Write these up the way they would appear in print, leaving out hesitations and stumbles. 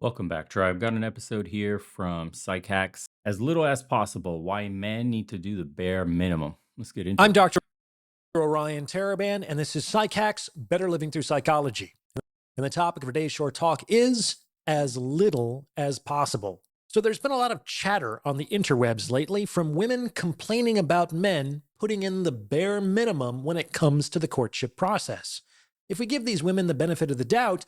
Welcome back, Tribe. Got an episode here from Psych Hacks. As little as possible, why men need to do the bare minimum. Let's get into I'm it. Dr. Orion Taraban, and this is Psych Hacks, Better Living Through Psychology. And the topic of today's short talk is as little as possible. So there's been a lot of chatter on the interwebs lately from women complaining about men putting in the bare minimum when it comes to the courtship process. If we give these women the benefit of the doubt,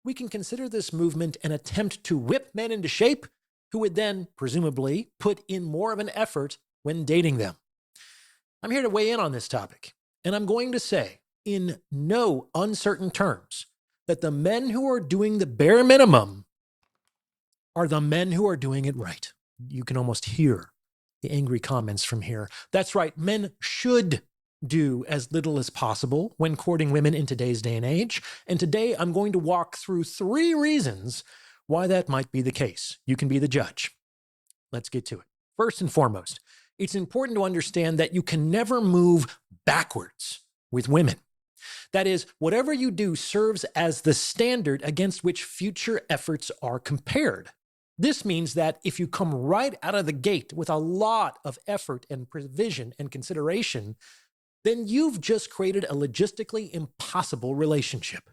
we can consider this movement an attempt to whip men into shape who would then, presumably, put in more of an effort when dating them. I'm here to weigh in on this topic, and I'm going to say, in no uncertain terms, that the men who are doing the bare minimum are the men who are doing it right. You can almost hear the angry comments from here. That's right, men should do as little as possible when courting women in today's day and age. And today I'm going to walk through 3 reasons why that might be the case. You can be the judge. Let's get to it. First and foremost, it's important to understand that you can never move backwards with women. That is, whatever you do serves as the standard against which future efforts are compared. This means that if you come right out of the gate with a lot of effort and provision and consideration, then you've just created a logistically impossible relationship.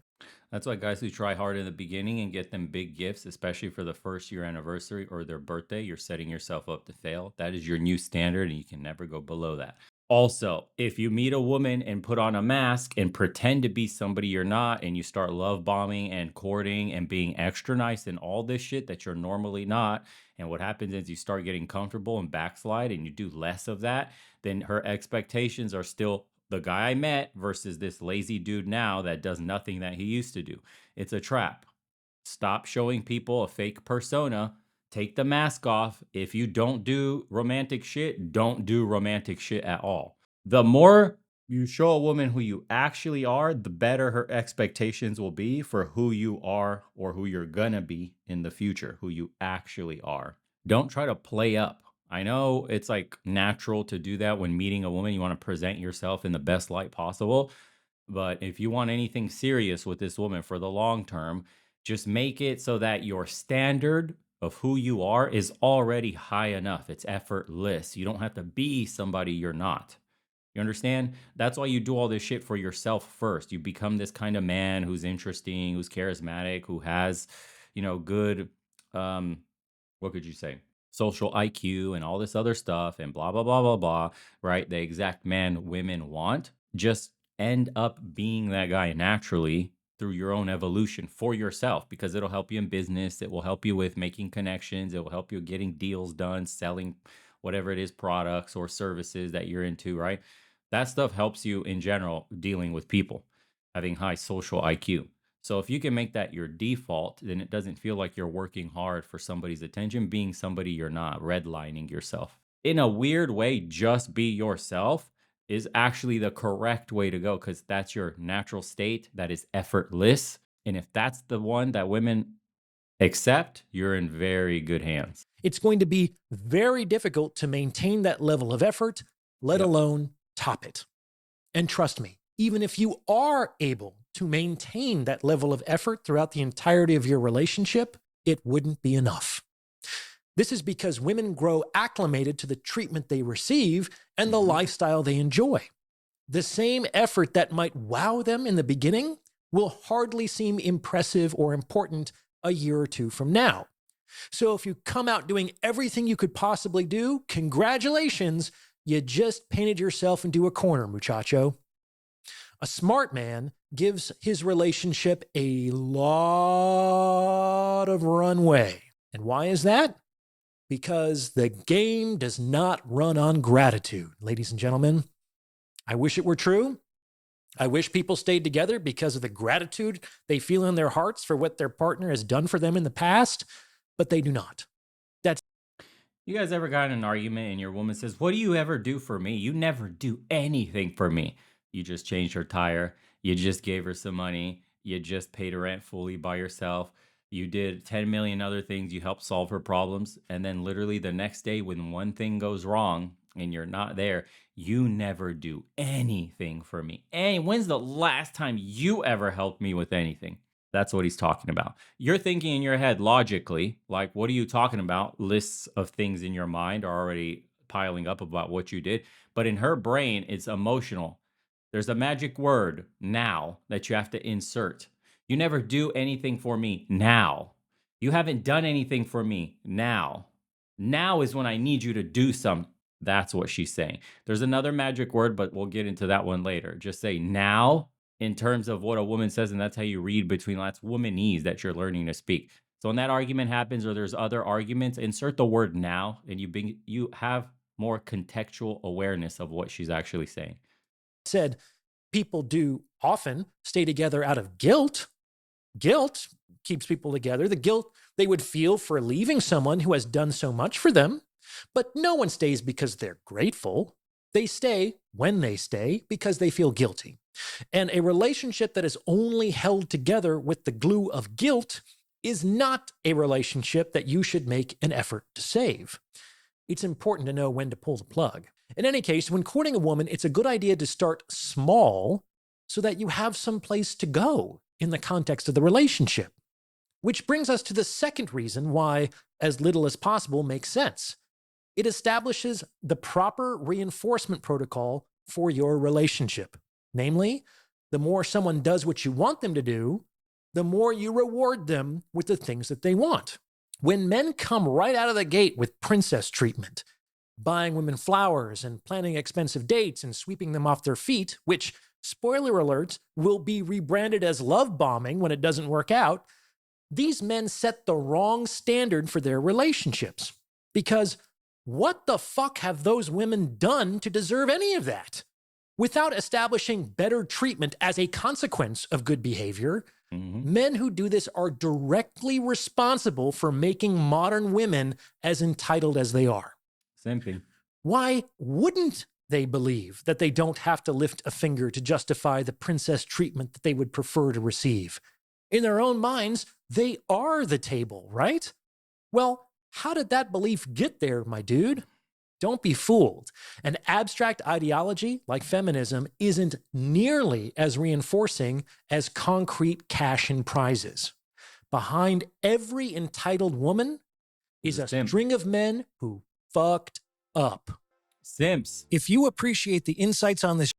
That's why guys who try hard in the beginning and get them big gifts, especially for the first year anniversary or their birthday, you're setting yourself up to fail. That is your new standard, and you can never go below that. Also, if you meet a woman and put on a mask and pretend to be somebody you're not, and you start love bombing and courting and being extra nice and all this shit that you're normally not, and what happens is you start getting comfortable and backslide and you do less of that, then her expectations are still the guy I met versus this lazy dude now that does nothing that he used to do. It's a trap. Stop showing people a fake persona. Take the mask off. If you don't do romantic shit, don't do romantic shit at all. The more you show a woman who you actually are, the better her expectations will be for who you are or who you're gonna be in the future, who you actually are. Don't try to play up. I know it's like natural to do that when meeting a woman. You want to present yourself in the best light possible. But if you want anything serious with this woman for the long term, just make it so that your standard of who you are is already high enough. It's effortless. You don't have to be somebody you're not. You understand? That's why you do all this shit for yourself first. You become this kind of man who's interesting, who's charismatic, who has, good, what could you say? Social IQ and all this other stuff and blah, blah, blah, blah, blah, right? The exact man women want. Just end up being that guy naturally through your own evolution for yourself, because it'll help you in business. It will help you with making connections. It will help you getting deals done, selling whatever it is, products or services that you're into, right? That stuff helps you in general dealing with people, having high social IQ. So if you can make that your default, then it doesn't feel like you're working hard for somebody's attention, being somebody you're not, redlining yourself. In a weird way, just be yourself is actually the correct way to go, because that's your natural state that is effortless. And if that's the one that women accept, you're in very good hands. It's going to be very difficult to maintain that level of effort, let Yep. alone top it. And trust me, even if you are able to maintain that level of effort throughout the entirety of your relationship, it wouldn't be enough. This is because women grow acclimated to the treatment they receive and the Mhm. lifestyle they enjoy. The same effort that might wow them in the beginning will hardly seem impressive or important a year or 2 from now. So if you come out doing everything you could possibly do, congratulations, you just painted yourself into a corner, muchacho. A smart man gives his relationship a lot of runway. And why is that? Because the game does not run on gratitude, ladies and gentlemen. I wish it were true. I wish people stayed together because of the gratitude they feel in their hearts for what their partner has done for them in the past, but they do not. That's You guys ever got in an argument and your woman says, "What do you ever do for me? You never do anything for me." You just changed her tire. You just gave her some money. You just paid her rent fully by yourself. You did 10 million other things. You helped solve her problems. And then, literally, the next day, when one thing goes wrong and you're not there, you never do anything for me. When's the last time you ever helped me with anything? That's what he's talking about. You're thinking in your head logically, like, what are you talking about? Lists of things in your mind are already piling up about what you did. But in her brain, it's emotional. There's a magic word now that you have to insert. You never do anything for me now. You haven't done anything for me now. Now is when I need you to do something. That's what she's saying. There's another magic word, but we'll get into that one later. Just say now in terms of what a woman says, and that's how you read between that's womanese that you're learning to speak. So when that argument happens, or there's other arguments, insert the word now, and you have more contextual awareness of what she's actually saying. Said people do often stay together out of guilt. Guilt keeps people together. The guilt they would feel for leaving someone who has done so much for them. But no one stays because they're grateful. They stay when they stay because they feel guilty. And a relationship that is only held together with the glue of guilt is not a relationship that you should make an effort to save. It's important to know when to pull the plug. In any case, when courting a woman, it's a good idea to start small so that you have some place to go in the context of the relationship. Which brings us to the second reason why as little as possible makes sense. It establishes the proper reinforcement protocol for your relationship. Namely, the more someone does what you want them to do, the more you reward them with the things that they want. When men come right out of the gate with princess treatment, buying women flowers and planning expensive dates and sweeping them off their feet, which, spoiler alert, will be rebranded as love bombing when it doesn't work out, these men set the wrong standard for their relationships. Because what the fuck have those women done to deserve any of that? Without establishing better treatment as a consequence of good behavior, men who do this are directly responsible for making modern women as entitled as they are. Simping. Why wouldn't they believe that they don't have to lift a finger to justify the princess treatment that they would prefer to receive? In their own minds, they are the table, right? Well, how did that belief get there, my dude? Don't be fooled. An abstract ideology like feminism isn't nearly as reinforcing as concrete cash and prizes. Behind every entitled woman is a string of men who fucked up. Simps. If you appreciate the insights on this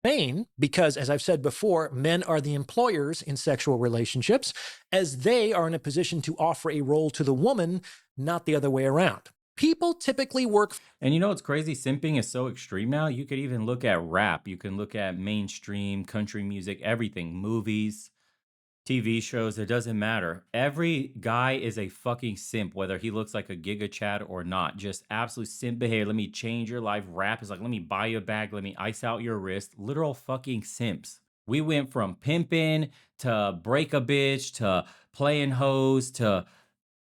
vein, because as I've said before, men are the employers in sexual relationships, as they are in a position to offer a role to the woman, not the other way around. People typically work. And you know what's crazy? Simping is so extreme now. You could even look at rap. You can look at mainstream, country music, everything, movies, TV shows. It doesn't matter. Every guy is a fucking simp, whether he looks like a Giga Chad or not. Just absolute simp behavior. Let me change your life. Rap is like, let me buy you a bag. Let me ice out your wrist. Literal fucking simps. We went from pimping to break a bitch to playing hoes to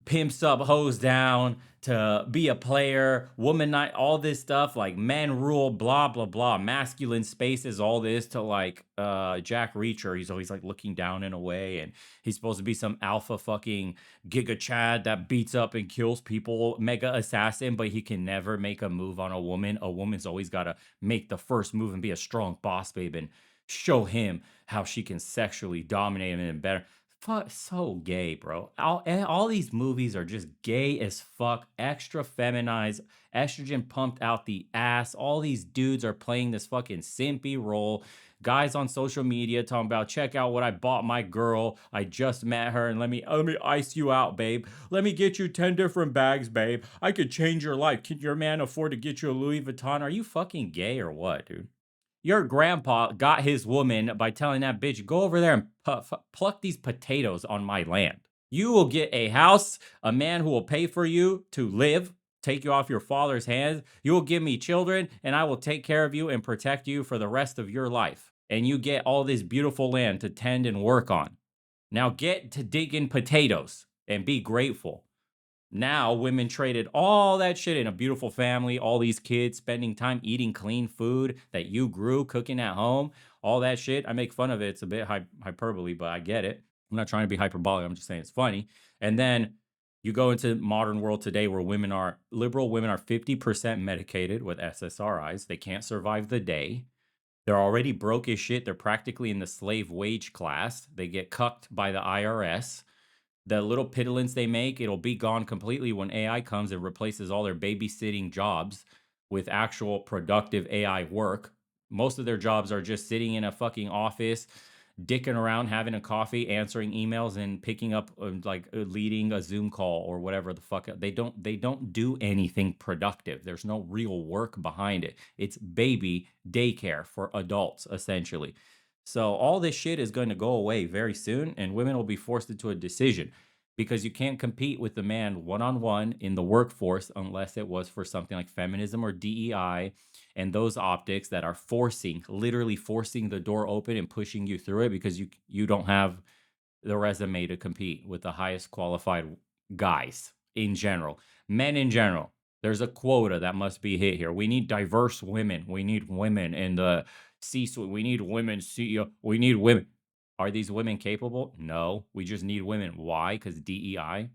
pimps up, hoes down, to be a player, woman night, all this stuff like men rule, blah blah blah, masculine spaces, all this to like Jack Reacher. He's always like looking down in a way, and he's supposed to be some alpha fucking Giga Chad that beats up and kills people, mega assassin, but he can never make a move on a woman. A woman's always got to make the first move and be a strong boss babe and show him how she can sexually dominate him and better. Fuck, so gay, bro. All these movies are just gay as fuck, extra feminized, estrogen pumped out the ass. All these dudes are playing this fucking simpy role. Guys on social media talking about, check out what I bought my girl. I just met her, and let me ice you out, babe. Let me get you 10 different bags, babe. I could change your life. Can your man afford to get you a Louis Vuitton? Are you fucking gay or what, dude? Your grandpa got his woman by telling that bitch, go over there and pluck these potatoes on my land. You will get a house, a man who will pay for you to live, take you off your father's hands. You will give me children, and I will take care of you and protect you for the rest of your life. And you get all this beautiful land to tend and work on. Now get to digging potatoes and be grateful. Now women traded all that shit in a beautiful family, all these kids spending time eating clean food that you grew, cooking at home, all that shit. I make fun of it. It's a bit hyperbole, but I get it. I'm not trying to be hyperbolic. I'm just saying it's funny. And then you go into modern world today where liberal women are 50% medicated with SSRIs. They can't survive the day. They're already broke as shit. They're practically in the slave wage class. They get cucked by the IRS. The little piddlings they make, it'll be gone completely when AI comes and replaces all their babysitting jobs with actual productive AI work. Most of their jobs are just sitting in a fucking office, dicking around, having a coffee, answering emails, and picking up leading a Zoom call or whatever the fuck. They don't do anything productive. There's no real work behind it. It's baby daycare for adults, essentially. So all this shit is going to go away very soon, and women will be forced into a decision because you can't compete with the man one on one in the workforce unless it was for something like feminism or DEI and those optics that are literally forcing the door open and pushing you through it because you don't have the resume to compete with the highest qualified guys in general, men in general. There's a quota that must be hit here. We need diverse women. We need women in the C-suite. We need women CEO. We need women. Are these women capable? No. We just need women. Why? Because DEI.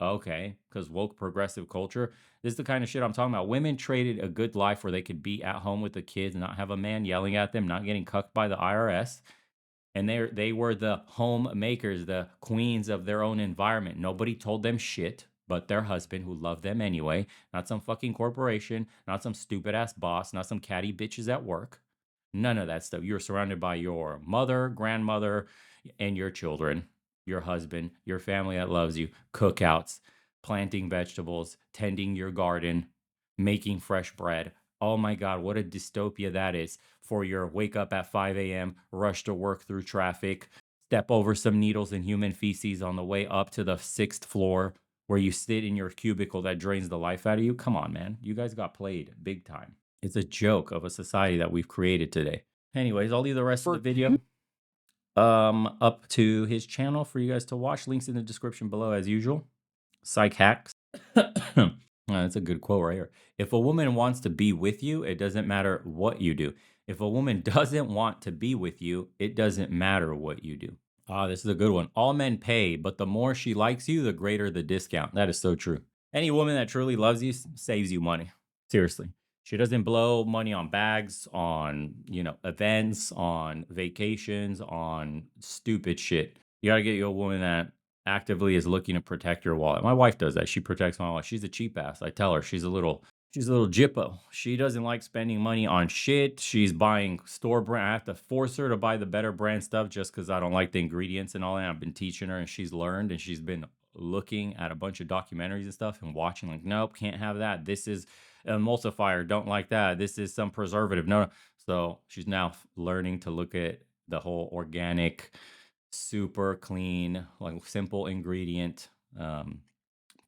Okay, because woke progressive culture. This is the kind of shit I'm talking about. Women traded a good life where they could be at home with the kids, not have a man yelling at them, not getting cucked by the IRS. And they were the homemakers, the queens of their own environment. Nobody told them shit but their husband who loved them anyway. Not some fucking corporation, not some stupid ass boss, not some catty bitches at work. None of that stuff. You're surrounded by your mother, grandmother, and your children, your husband, your family that loves you, cookouts, planting vegetables, tending your garden, making fresh bread. Oh my God, what a dystopia that is for your wake up at 5 a.m., rush to work through traffic, step over some needles and human feces on the way up to the 6th floor where you sit in your cubicle that drains the life out of you. Come on, man. You guys got played big time. It's a joke of a society that we've created today. Anyways, I'll leave the rest of the video up to his channel for you guys to watch. Links in the description below as usual. Psych hacks. That's a good quote right here. If a woman wants to be with you, it doesn't matter what you do. If a woman doesn't want to be with you, it doesn't matter what you do. This is a good one. All men pay, but the more she likes you, the greater the discount. That is so true. Any woman that truly loves you saves you money. Seriously. She doesn't blow money on bags, on, events, on vacations, on stupid shit. You got to get you a woman that actively is looking to protect your wallet. My wife does that. She protects my wallet. She's a cheap ass. I tell her she's a little jippo. She doesn't like spending money on shit. She's buying store brand. I have to force her to buy the better brand stuff just because I don't like the ingredients and all that. I've been teaching her and she's learned and she's been looking at a bunch of documentaries and stuff and watching like, nope, can't have that. This is emulsifier. Don't like that. This is some preservative. No. So she's now learning to look at the whole organic, super clean, like simple ingredient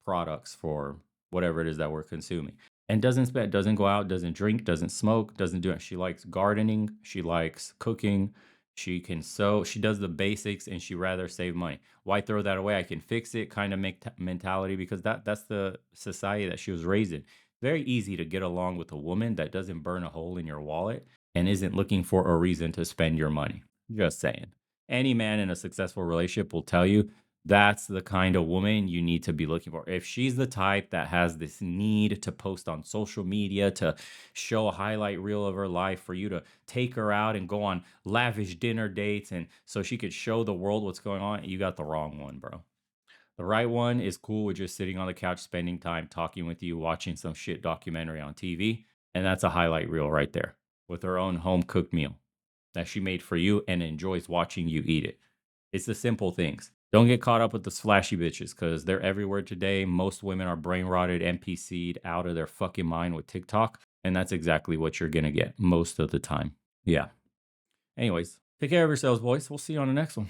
products for whatever it is that we're consuming. And doesn't go out, doesn't drink, doesn't smoke, doesn't do it. She likes gardening. She likes cooking. She can sew. She does the basics and she rather save money. Why throw that away? I can fix it kind of mentality because that's the society that she was raised in. Very easy to get along with a woman that doesn't burn a hole in your wallet and isn't looking for a reason to spend your money. Just saying. Any man in a successful relationship will tell you that's the kind of woman you need to be looking for. If she's the type that has this need to post on social media, to show a highlight reel of her life, for you to take her out and go on lavish dinner dates and so she could show the world what's going on, you got the wrong one, bro. The right one is cool with just sitting on the couch, spending time talking with you, watching some shit documentary on TV. And that's a highlight reel right there with her own home cooked meal that she made for you and enjoys watching you eat it. It's the simple things. Don't get caught up with the flashy bitches because they're everywhere today. Most women are brain rotted, NPC'd out of their fucking mind with TikTok. And that's exactly what you're going to get most of the time. Yeah. Anyways, take care of yourselves, boys. We'll see you on the next one.